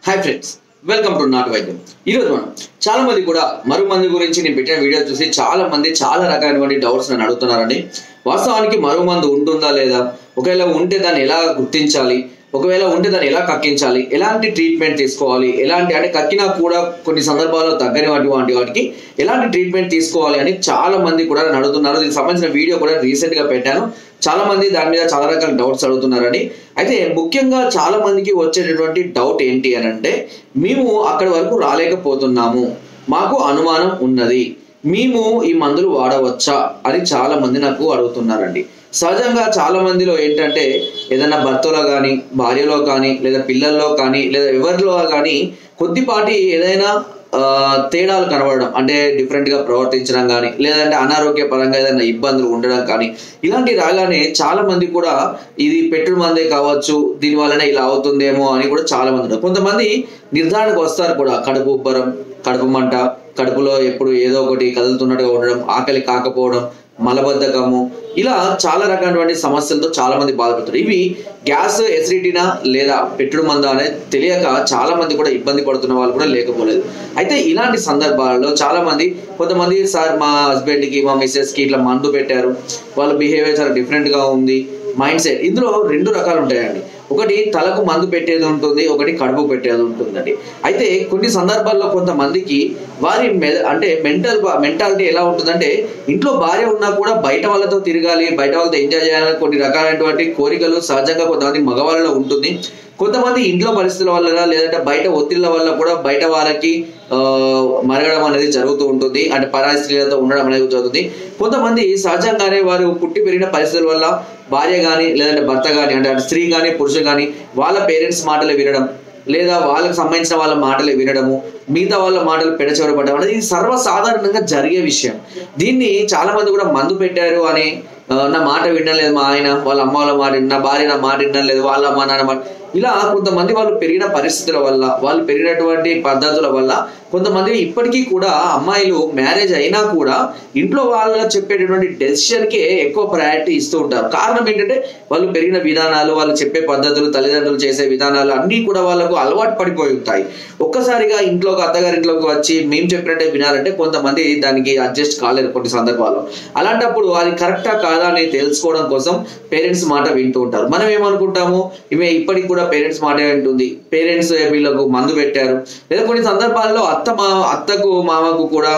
Hi friends, welcome to నాటు వైద్యం. ఈరోజు మనం చాలా మంది కూడా మరుగుమందు గురించి నేను పెట్టిన వీడియో చూసి చాలా మంది చాలా రకాలైనటువంటి డౌట్స్ నన్ను అడుగుతున్నారండి. వాస్తవానికి మరుగుమందు ఉంటుందా లేదా, ఒకవేళ ఉంటే దాన్ని ఎలా గుర్తించాలి, ఒకవేళ ఉంటే దాన్ని ఎలా కక్కించాలి, ఎలాంటి ట్రీట్మెంట్ తీసుకోవాలి, ఎలాంటి అంటే కక్కినా కూడా కొన్ని సందర్భాల్లో తగ్గని వాటికి ఎలాంటి ట్రీట్మెంట్ తీసుకోవాలి అని చాలా మంది కూడా నన్ను అడుగుతున్నారు. దీనికి సంబంధించిన వీడియో కూడా రీసెంట్ గా పెట్టాను. చాలా మంది దాని మీద చాలా రకాల డౌట్స్ అడుగుతున్నారని. అయితే ముఖ్యంగా చాలా మందికి వచ్చేటటువంటి డౌట్ ఏంటి అని అంటే, మేము అక్కడి వరకు రాలేకపోతున్నాము, మాకు అనుమానం ఉన్నది, మేము ఈ మందులు వాడవచ్చా అని చాలా మంది నాకు అడుగుతున్నారండి. సహజంగా చాలా మందిలో ఏంటంటే ఏదైనా భర్తలో కానీ, భార్యలో కానీ, లేదా పిల్లల్లో కానీ, లేదా ఎవరిలో కానీ కొద్దిపాటి ఏదైనా తేడాలు కనబడడం, అంటే డిఫరెంట్ గా ప్రవర్తించడం కానీ, లేదంటే అనారోగ్య పరంగా ఏదైనా ఇబ్బందులు ఉండడం కానీ, ఇలాంటి రాగానే చాలా మంది కూడా ఇది పెట్టుడు మందే కావచ్చు, దీని వల్లనే ఇలా అవుతుందేమో అని కూడా చాలా మంది ఉన్నారు. కొంతమంది నిర్ధారణకు వస్తారు కూడా, కడుపు ఉబ్బరం, కడుపు మంట, కడుపులో ఎప్పుడు ఏదో ఒకటి కదులుతున్నట్టుగా ఉండడం, ఆకలి కాకపోవడం, మలబద్ధకము, ఇలా చాలా రకాలైనటువంటి సమస్యలతో చాలా మంది బాధపడుతారు. ఇవి గ్యాస్ ఎసిడిటీనా లేదా పెట్టుడు మందా అనేది తెలియక చాలా మంది కూడా ఇబ్బంది పడుతున్న వాళ్ళు కూడా లేకపోలేదు. అయితే ఇలాంటి సందర్భాల్లో చాలా మంది, కొంతమంది సార్ మా హస్బెండ్ కి, మా మిస్సెస్ కి ఇట్లా మందు పెట్టారు, వాళ్ళ బిహేవియర్ చాలా డిఫరెంట్ గా ఉంది, మైండ్ సెట్. ఇందులో రెండు రకాలు ఉంటాయండి. ఒకటి తలకు మందు పెట్టేది ఉంటుంది, ఒకటి కడుపు పెట్టేది ఉంటుందండి. అయితే కొన్ని సందర్భాల్లో కొంతమందికి వారి అంటే మెంటాలిటీ ఎలా ఉంటుందంటే, ఇంట్లో భార్య ఉన్నా కూడా బయట వాళ్ళతో తిరగాలి, బయట వాళ్ళతో ఎంజాయ్ చేయాలని కొన్ని రకాలైనటువంటి కోరికలు సహజంగా కొంతమంది మగవాళ్ళలో ఉంటుంది. కొంతమంది ఇంట్లో పరిస్థితుల వల్ల, లేదంటే బయట ఒత్తిళ్ల వల్ల కూడా బయట వాళ్ళకి మరగడం అనేది జరుగుతూ ఉంటుంది, అంటే పరాయి స్త్రీలతో ఉండడం అనేది జరుగుతుంది. కొంతమంది సహజంగానే వారు పుట్టి పెరిగిన పరిస్థితుల వల్ల భార్య కానీ, లేదంటే భర్త కానీ, అంటే స్త్రీ కానీ పురుషులు కానీ వాళ్ళ పేరెంట్స్ మాటలు వినడం, లేదా వాళ్ళకి సంబంధించిన వాళ్ళ మాటలు వినడము, మిగతా వాళ్ళ మాటలు పెడచెవినపడడం అనేది ఇది సర్వసాధారణంగా జరిగే విషయం. దీన్ని చాలా మంది కూడా మందు పెట్టారు అని, నా మాట వినడం లేదు మా ఆయన, వాళ్ళ అమ్మ వాళ్ళ మాట, నా భార్య నా మాట వినడం లేదు, వాళ్ళ అమ్మ నాన్న మాట, ఇలా కొంతమంది వాళ్ళు పెరిగిన పరిస్థితుల వల్ల, వాళ్ళు పెరిగినటువంటి పద్ధతుల వల్ల కొంతమంది ఇప్పటికీ కూడా అమ్మాయిలు మ్యారేజ్ అయినా కూడా ఇంట్లో వాళ్ళు చెప్పేటటువంటి డెసిషన్ కే ఎక్కువ ప్రయారిటీ ఇస్తూ ఉంటారు. కారణం ఏంటంటే వాళ్ళు పెరిగిన విధానాలు, వాళ్ళు చెప్పే పద్ధతులు, తల్లిదండ్రులు చేసే విధానాలు అన్ని కూడా వాళ్ళకు అలవాటు పడిపోయి ఉంటాయి. ఒక్కసారిగా ఇంట్లోకి, అత్తగారింట్లోకి వచ్చి మేము చెప్పినట్టే వినాలంటే కొంతమంది దానికి అడ్జస్ట్ కాలేరు కొన్ని సందర్భాల్లో. అలాంటప్పుడు అది కరెక్టా కాదా అని తెలుసుకోవడం కోసం పేరెంట్స్ మాట వింటూ ఉంటారు. మనం ఏమనుకుంటాము, ఇవే ఇప్పటికి కూడా పేరెంట్స్ మాట వింటుంది, పేరెంట్స్ వీళ్ళకు మందు పెట్టారు, లేదా కొన్ని సందర్భాల్లో అత్తకు మామకు కూడా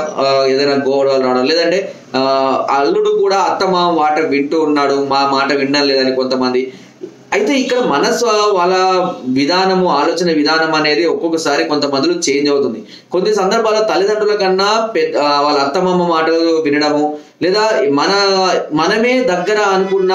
ఏదైనా గొడవలు రావడం, లేదంటే అల్లుడు కూడా అత్త మామ మాట వింటూ ఉన్నాడు, మా మాట వినడం లేదని కొంతమంది. అయితే ఇక్కడ మనసు, వాళ్ళ విధానము, ఆలోచన విధానం అనేది ఒక్కొక్కసారి కొంతమందిలో చేంజ్ అవుతుంది. కొన్ని సందర్భాల్లో తల్లిదండ్రుల కన్నా వాళ్ళ అత్తమామ మాటలు వినడము, లేదా మనమే దగ్గర అనుకున్న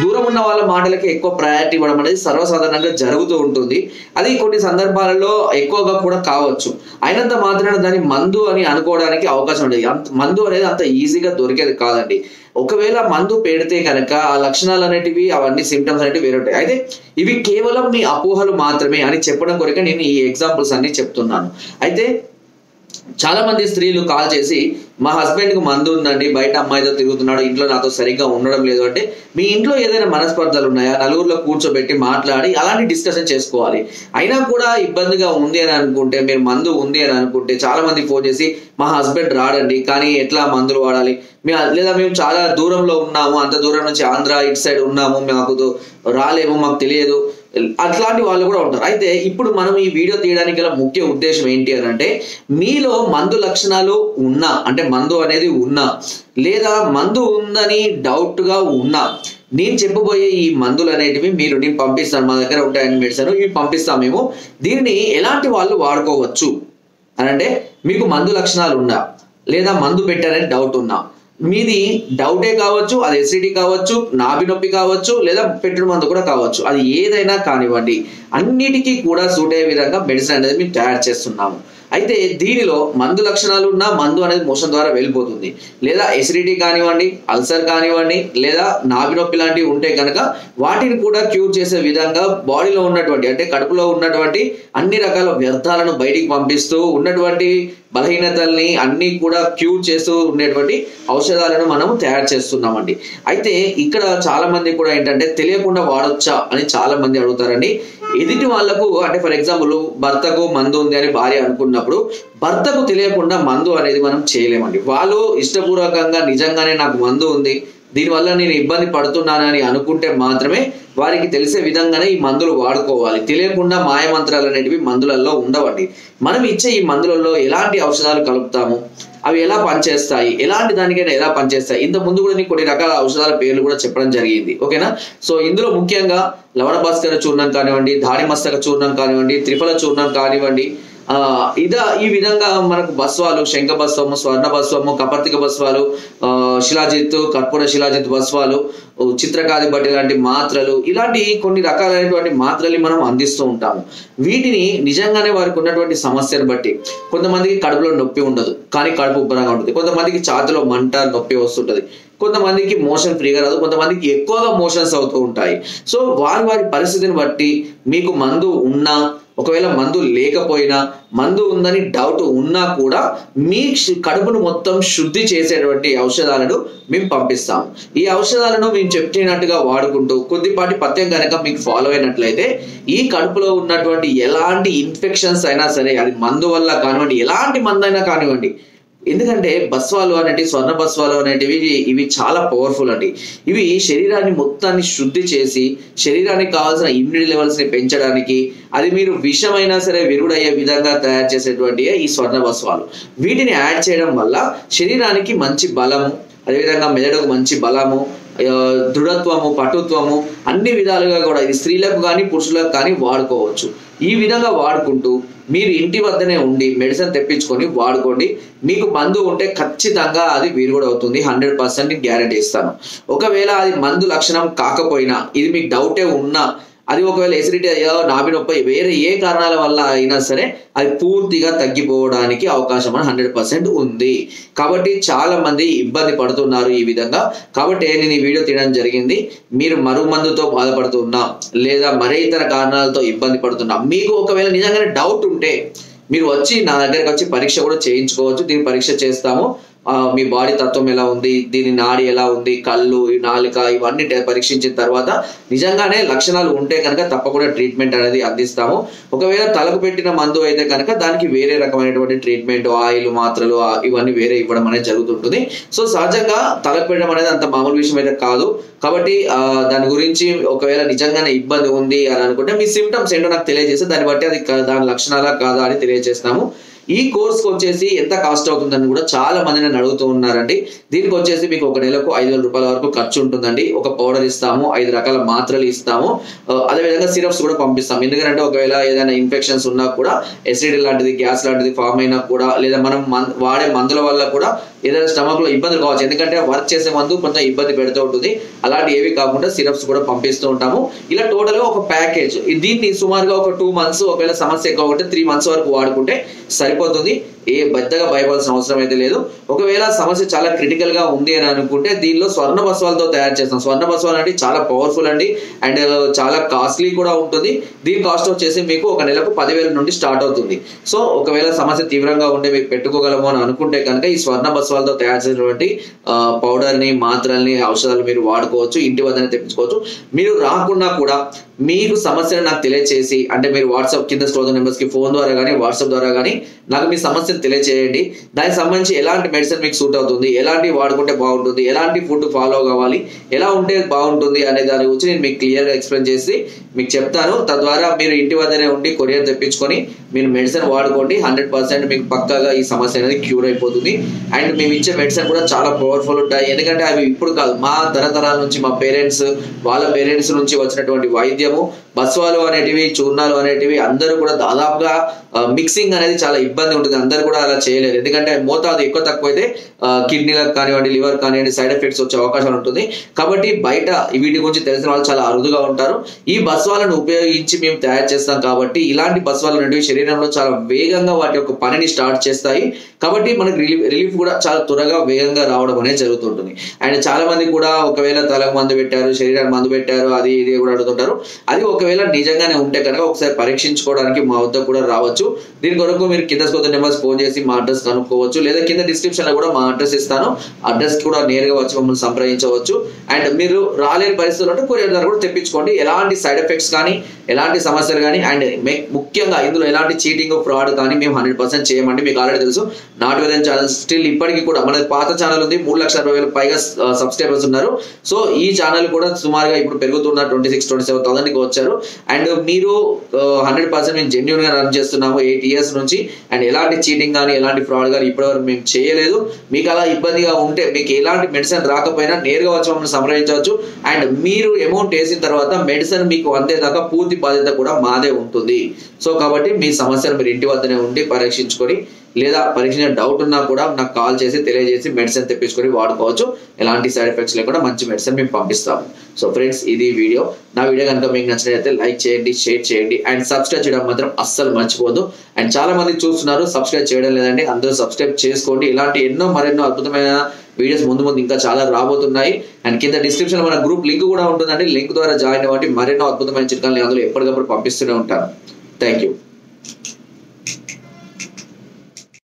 దూరం ఉన్న వాళ్ళ మాటలకి ఎక్కువ ప్రయారిటీ ఇవ్వడం అనేది సర్వసాధారణంగా జరుగుతూ ఉంటుంది. అది కొన్ని సందర్భాలలో ఎక్కువగా కూడా కావచ్చు. అయినంత మాత్రాన దాన్ని మందు అని అనుకోవడానికి అవకాశం ఉండదు. మందు అనేది అంత ఈజీగా దొరికేది కాదండి. ఒకవేళ మందు పెడితే కనుక ఆ లక్షణాలు అనేటివి, అవన్నీ సిమ్టమ్స్ అనేటివి వేరే ఉంటాయి. అయితే ఇవి కేవలం మీ అపోహలు మాత్రమే అని చెప్పడం కొరకే నేను ఈ ఎగ్జాంపుల్స్ అన్ని చెప్తున్నాను. అయితే చాలా మంది స్త్రీలు కాల్ చేసి, మా హస్బెండ్ కు మందు ఉందండి, బయట అమ్మాయితో తిరుగుతున్నాడు, ఇంట్లో నాతో సరిగ్గా ఉండడం లేదు అంటే, మీ ఇంట్లో ఏదైనా మనస్పర్ధలు ఉన్నాయా, నలుగురిలో కూర్చోబెట్టి మాట్లాడి అలాంటి డిస్కషన్ చేసుకోవాలి. అయినా కూడా ఇబ్బందిగా ఉంది అని అనుకుంటే, మీరు మందు ఉంది అని అనుకుంటే, చాలా మంది ఫోన్ చేసి మా హస్బెండ్ రాడండి, కానీ ఎట్లా మందులు వాడాలి, లేదా మేము చాలా దూరంలో ఉన్నాము, అంత దూరం నుంచి ఆంధ్ర ఇటు సైడ్ ఉన్నాము, మాకు రాలేము, మాకు తెలియదు, అట్లాంటి వాళ్ళు కూడా ఉంటారు. అయితే ఇప్పుడు మనం ఈ వీడియో తీయడానికి గల ముఖ్య ఉద్దేశం ఏంటి అని అంటే, మీలో మందు లక్షణాలు ఉన్నా, అంటే మందు అనేది ఉన్నా, లేదా మందు ఉందని డౌట్ గా ఉన్నా, నేను చెప్పబోయే ఈ మందులు అనేటివి నేను పంపిస్తాను, మా దగ్గర ఉంటాయని మెడిసిన్ ఇవి పంపిస్తాం మేము, దీనిని ఎలాంటి వాళ్ళు వాడుకోవచ్చు అని అంటే, మీకు మందు లక్షణాలు ఉన్నా, లేదా మందు పెట్టారని డౌట్ ఉన్నా, మీది డౌటే కావచ్చు, అది ఎసిడిటీ కావచ్చు, నాభి నొప్పి కావచ్చు, లేదా పెట్టుడు మందు కూడా కావచ్చు, అది ఏదైనా కానివ్వండి, అన్నిటికీ కూడా సూట్ అయ్యే విధంగా మెడిసిన్ అనేది మేము తయారు చేస్తున్నాము. అయితే దీనిలో మందు లక్షణాలు ఉన్న మందు అనేది మోషన్ ద్వారా వెళ్ళిపోతుంది, లేదా ఎసిడిటీ కానివ్వండి, అల్సర్ కానివ్వండి, లేదా నాభి నొప్పి లాంటివి ఉంటే కనుక వాటిని కూడా క్యూర్ చేసే విధంగా బాడీలో ఉన్నటువంటి, అంటే కడుపులో ఉన్నటువంటి అన్ని రకాల వ్యర్థాలను బయటికి పంపిస్తూ ఉన్నటువంటి బలహీనతల్ని అన్ని కూడా క్యూర్ చేస్తూ ఉండేటువంటి ఔషధాలను మనం తయారు చేస్తున్నామండి. అయితే ఇక్కడ చాలా మంది కూడా ఏంటంటే తెలియకుండా వాడొచ్చా అని చాలా మంది అడుగుతారండి. ఎదుటి వాళ్ళకు అంటే ఫర్ ఎగ్జాంపుల్ భర్తకు మందు ఉంది అని భార్య అనుకున్నప్పుడు భర్తకు తెలియకుండా మందు అనేది మనం చేయలేమండి. వాళ్ళు ఇష్టపూర్వకంగా నిజంగానే నాకు మందు ఉంది, దీనివల్ల నేను ఇబ్బంది పడుతున్నానని అనుకుంటే మాత్రమే వారికి తెలిసే విధంగానే ఈ మందులు వాడుకోవాలి. తెలియకుండా మాయమంత్రాలు అనేటివి మందులలో ఉండవండి. మనం ఇచ్చే ఈ మందులలో ఎలాంటి ఔషధాలు కలుపుతాము, అవి ఎలా పనిచేస్తాయి, ఎలాంటి దానికైనా ఎలా పనిచేస్తాయి, ఇంత ముందు కూడా నీకు కొన్ని రకాల ఔషధాల పేర్లు కూడా చెప్పడం జరిగింది. ఓకేనా. సో ఇందులో ముఖ్యంగా లవణ భాస్కర చూర్ణం కానివ్వండి, ధాడిమస్తక చూర్ణం కానివ్వండి, త్రిఫల చూర్ణం కానివ్వండి, ఈ విధంగా మనకు భస్వాలు, శంఖ భస్వము, స్వర్ణ భస్వము, కపర్తిక భస్వాలు, శిలాజిత్, కర్పూర శిలాజిత్ భస్వాలు, చిత్రకాది బట్టి లాంటి మాత్రలు, ఇలాంటి కొన్ని రకాలైనటువంటి మాత్రలు మనం అందిస్తూ ఉంటాము. వీటిని నిజంగానే వారికి ఉన్నటువంటి సమస్యను బట్టి, కొంతమందికి కడుపులో నొప్పి ఉండదు కానీ కడుపు ఉబ్బరంగా ఉంటుంది, కొంతమందికి ఛాతిలో మంట నొప్పి వస్తుంటది, కొంతమందికి మోషన్ ఫ్రీగా రాదు, కొంతమందికి ఎక్కువగా మోషన్స్ అవుతూ ఉంటాయి. సో వారి పరిస్థితిని బట్టి మీకు మందు ఉన్నా, ఒకవేళ మందు లేకపోయినా, మందు ఉందని డౌట్ ఉన్నా కూడా మీ కడుపును మొత్తం శుద్ధి చేసేటువంటి ఔషధాలను మేము పంపిస్తాము. ఈ ఔషధాలను మేము చెప్పినట్టుగా వాడుకుంటూ కొద్దిపాటి పథ్యం కనుక మీకు ఫాలో అయినట్లయితే ఈ కడుపులో ఉన్నటువంటి ఎలాంటి ఇన్ఫెక్షన్స్ అయినా సరే, అది మందు వల్ల కానివ్వండి, ఎలాంటి మందు అయినా కానివ్వండి, ఎందుకంటే భస్వాలు అనేటివి, స్వర్ణ భస్వాలు అనేటివి ఇవి చాలా పవర్ఫుల్ అండి. ఇవి శరీరాన్ని మొత్తాన్ని శుద్ధి చేసి శరీరానికి కావాల్సిన ఇమ్యూనిటీ లెవెల్స్ ని పెంచడానికి, అది మీరు విషమైనా సరే విరుగుడయ్యే విధంగా తయారు చేసేటువంటి ఈ స్వర్ణ భస్వాలు, వీటిని యాడ్ చేయడం వల్ల శరీరానికి మంచి బలము, అదేవిధంగా మెదడుకు మంచి బలము, దృఢత్వము, పటుత్వము, అన్ని విధాలుగా కూడా ఇది స్త్రీలకు కానీ పురుషులకు కానీ వాడుకోవచ్చు. ఈ విధంగా వాడుకుంటూ మీరు ఇంటి వద్దనే ఉండి మెడిసిన్ తెప్పించుకొని వాడుకోండి. మీకు మందు ఉంటే ఖచ్చితంగా అది విరుగుడు అవుతుంది, 100% గ్యారెంటీ ఇస్తాను. ఒకవేళ అది మందు లక్షణం కాకపోయినా, ఇది మీకు డౌటే ఉన్నా, అది ఒకవేళ ఎసిడిటీ అయ్యో, నాభి నొప్పి, వేరే ఏ కారణాల వల్ల అయినా సరే అది పూర్తిగా తగ్గిపోవడానికి అవకాశం 100% ఉంది. కాబట్టి చాలా మంది ఇబ్బంది పడుతున్నారు ఈ విధంగా. కాబట్టి నేను ఈ వీడియో తీయడం జరిగింది. మీరు మరుగుమందుతో బాధపడుతున్నా లేదా మరే ఇతర కారణాలతో ఇబ్బంది పడుతున్నా, మీకు ఒకవేళ నిజంగానే డౌట్ ఉంటే మీరు వచ్చి నా దగ్గరకు వచ్చి పరీక్ష కూడా చేయించుకోవచ్చు. దీని పరీక్ష చేస్తాము. మీ బాడీ తత్వం ఎలా ఉంది, దీని నాడి ఎలా ఉంది, కళ్ళు, నాలుక, ఇవన్నీ పరీక్షించిన తర్వాత నిజంగానే లక్షణాలు ఉంటే కనుక తప్పకుండా ట్రీట్మెంట్ అనేది అందిస్తాము. ఒకవేళ తలకు పెట్టిన మందు అయితే కనుక దానికి వేరే రకమైనటువంటి ట్రీట్మెంట్, ఆయిల్, మాత్రలు ఇవన్నీ వేరే ఇవ్వడం అనేది జరుగుతుంటుంది. సో సహజంగా తలకు పెట్టడం అనేది అంత మామూలు విషయం అయితే కాదు. కాబట్టి దాని గురించి ఒకవేళ నిజంగానే ఇబ్బంది ఉంది అని అనుకుంటే మీ సిమ్టమ్స్ ఏంటో నాకు తెలియజేస్తే దాన్ని బట్టి అది దాని లక్షణాలా కాదా అని తెలియజేస్తాము. ఈ కోర్స్ వచ్చేసి ఎంత కాస్ట్ అవుతుందని కూడా చాలా మంది నన్ను అడుగుతూ ఉన్నారండి. దీనికి వచ్చేసి మీకు ఒక నెలకు 5,000 రూపాయల వరకు ఖర్చు ఉంటుందండి. ఒక పౌడర్ ఇస్తాము, 5 రకాల మాత్రలు ఇస్తాము, అదేవిధంగా సిరప్స్ కూడా పంపిస్తాము. ఎందుకంటే ఒకవేళ ఏదైనా ఇన్ఫెక్షన్స్ ఉన్నా కూడా, ఎసిడిటీ లాంటిది, గ్యాస్ లాంటిది ఫామ్ అయినా కూడా, లేదా మనం వాడే మందుల వల్ల కూడా ఏదైనా స్టమక్ లో ఇబ్బందులు కావచ్చు. ఎందుకంటే వర్క్ చేసే మందు కొంచెం ఇబ్బంది పెడుతూ ఉంటుంది. అలాంటి ఏవి కాకుండా సిరప్స్ కూడా పంపిస్తూ ఉంటాము. ఇలా టోటల్ గా ఒక ప్యాకేజ్. దీన్ని సుమారుగా ఒక 2 months, ఒకవేళ సమస్య ఎక్కువ ఉంటే 3 months వరకు వాడుకుంటే సరిపోతుంది. పెద్దగా భయపడాల్సిన అవసరం అయితే లేదు. ఒకవేళ సమస్య చాలా క్రిటికల్ గా ఉంది అని అనుకుంటే దీనిలో స్వర్ణ భస్వాలతో తయారు చేస్తాం. స్వర్ణ భస్వాలు అంటే చాలా పవర్ఫుల్ అండి, అండ్ చాలా కాస్ట్లీ కూడా ఉంటుంది. దీని కాస్ట్ వచ్చేసి మీకు ఒక నెలకు 10,000 నుండి స్టార్ట్ అవుతుంది. సో ఒకవేళ సమస్య తీవ్రంగా ఉండే మీకు పెట్టుకోగలము అని అనుకుంటే కనుక ఈ స్వర్ణ భస్వాలతో తయారు చేసినటువంటి పౌడర్ ని, మాత్రల్ని, ఔషధాలు మీరు వాడుకోవచ్చు, ఇంటి వద్దనే తెప్పించుకోవచ్చు. మీరు రాకుండా కూడా మీకు సమస్యను నాకు తెలియచేసి, అంటే మీరు వాట్సాప్ కింద స్క్రోల్ నెంబర్స్ కి ఫోన్ ద్వారా కానీ వాట్సాప్ ద్వారా కానీ నాకు మీ సమస్యను తెలియచేయండి. దానికి సంబంధించి ఎలాంటి మెడిసిన్ మీకు సూట్ అవుతుంది, ఎలాంటి వాడుకుంటే బాగుంటుంది, ఎలాంటి ఫుడ్ ఫాలో కావాలి, ఎలా ఉంటే బాగుంటుంది అనే దాని గురించి నేను మీకు క్లియర్ గా ఎక్స్ప్లెయిన్ చేసి మీకు చెప్తాను. తద్వారా మీరు ఇంటి వద్దనే ఉండి కొరియర్ తెప్పించుకొని మీరు మెడిసిన్ వాడుకోండి. 100% మీకు పక్కాగా ఈ సమస్య అనేది క్యూర్ అయిపోతుంది. అండ్ మేము ఇచ్చే మెడిసిన్ కూడా చాలా పవర్ఫుల్ ఉంటాయి. ఎందుకంటే అవి ఇప్పుడు కాదు, మా తరతరాల నుంచి, మా పేరెంట్స్, వాళ్ళ పేరెంట్స్ నుంచి వచ్చినటువంటి వైద్యము. భస్వాలు అనేటివి, చూర్ణాలు అనేటివి అందరూ కూడా దాదాపుగా మిక్సింగ్ అనేది చాలా ఇబ్బంది ఉంటుంది. అందరూ కూడా అలా చేయలేరు. ఎందుకంటే మోతాదు ఎక్కువ తక్కువ అయితే కిడ్నీలకు కానివ్వండి, లివర్ కానివ్వండి, సైడ్ ఎఫెక్ట్స్ వచ్చే అవకాశాలు ఉంటుంది. కాబట్టి బయట వీటి గురించి తెలిసిన వాళ్ళు చాలా అరుదుగా ఉంటారు. ఈ భస్వాలను ఉపయోగించి మేము తయారు చేస్తాం కాబట్టి ఇలాంటి భస్వాలు అనేవి శరీరంలో చాలా వేగంగా వాటి యొక్క పనిని స్టార్ట్ చేస్తాయి. కాబట్టి మనకి రిలీఫ్ కూడా చాలా త్వరగా వేగంగా రావడం అనేది జరుగుతుంటుంది. అండ్ చాలా మంది కూడా ఒకవేళ తలకు మందు పెట్టారు, శరీరానికి మందు పెట్టారు, అది ఇది కూడా అడుగుతుంటారు. అది ఒకవేళ నిజంగానే ఉంటే కనుక ఒకసారి పరీక్షించుకోవడానికి మా వద్ద కూడా రావచ్చు. దీని కొరకు మీరు కింద స్క్రోల్ నెంబర్స్ ఫోన్ చేసి మా అడ్రస్ కనుక్కోవచ్చు, లేదా కింద డిస్క్రిప్షన్ లో కూడా మా అడ్రస్ ఇస్తాను, అడ్రస్ కూడా నేరుగా వచ్చి మమ్మల్ని సంప్రదించవచ్చు. అండ్ మీరు రాలేని పరిస్థితులు ఉంటే కొరియర్ ద్వారా కూడా తెప్పించుకోండి. ఎలాంటి సైడ్ ఎఫెక్ట్స్ కానీ ఎలాంటి సమస్యలు కానీ అండ్ ముఖ్యంగా ఇందులో ఎలాంటి చీటింగ్ ఫ్రాడ్ కానీ మేము 100% చేయమండి. మీకు ఆల్రెడీ తెలుసు నాట్ వేదన్ ఛానల్ స్టిల్ ఇప్పటికీ కూడా మన పాత ఛానల్ ఉంది, 3,60,000 పైగా సబ్స్క్రైబర్స్ ఉన్నారు. సో ఈ ఛానల్ కూడా సుమారుగా ఇప్పుడు పెరుగుతున్న 26,000-27,000కి వచ్చారు. అండ్ మీరు 100% మేము జెన్యున్ గా రన్ చేస్తున్నాము 8 years నుంచి. అండ్ ఎలాంటి చీటింగ్ కానీ ఎలాంటి ఫ్రాడ్ కానీ ఇప్పటివరకు మేము చేయలేదు. మీకు అలా ఇబ్బందిగా ఉంటే మీకు ఎలాంటి మెడిసిన్ రాకపోయినా నేరుగా వచ్చి మమ్మల్ని సంప్రదించవచ్చు. అండ్ మీరు అమౌంట్ వేసిన తర్వాత మెడిసిన్ మీకు అందేదాకా పూర్తి బాధ్యత కూడా మాదే ఉంటుంది. సో కాబట్టి మీ సమస్యలు మీరు ఇంటి వద్దనే ఉండి పరీక్షించుకొని, లేదా పరీక్షించిన డౌట్ ఉన్నా కూడా నాకు కాల్ చేసి తెలియజేసి మెడిసిన్ తెప్పించుకొని వాడుకోవచ్చు. ఎలాంటి సైడ్ ఎఫెక్ట్స్ లేకుండా మంచి మెడిసిన్ మేము పంపిస్తాము. సో ఫ్రెండ్స్, ఇది వీడియో. నా వీడియో కనుక మీకు నచ్చినట్లయితే లైక్ చేయండి, షేర్ చేయండి అండ్ సబ్స్క్రైబ్ చేయడం మాత్రం అస్సలు మర్చిపోవద్దు. అండ్ చాలా మంది చూస్తున్నారు, సబ్స్క్రైబ్ చేయడం లేదండి, అందరూ సబ్స్క్రైబ్ చేసుకోండి. ఇలాంటి మరెన్నో అద్భుతమైన వీడియోస్ ముందు ఇంకా చాలా రాబోతున్నాయి. అండ్ కింద డిస్క్రిప్షన్ లో మన గ్రూప్ లింక్ కూడా ఉంటుందండి, లింక్ ద్వారా జాయిన్ అవ్వండి. మరెన్నో అద్భుతమైన చిట్కాలు అందులో ఎప్పటికప్పుడు పంపిస్తూనే ఉంటాను. Thank you.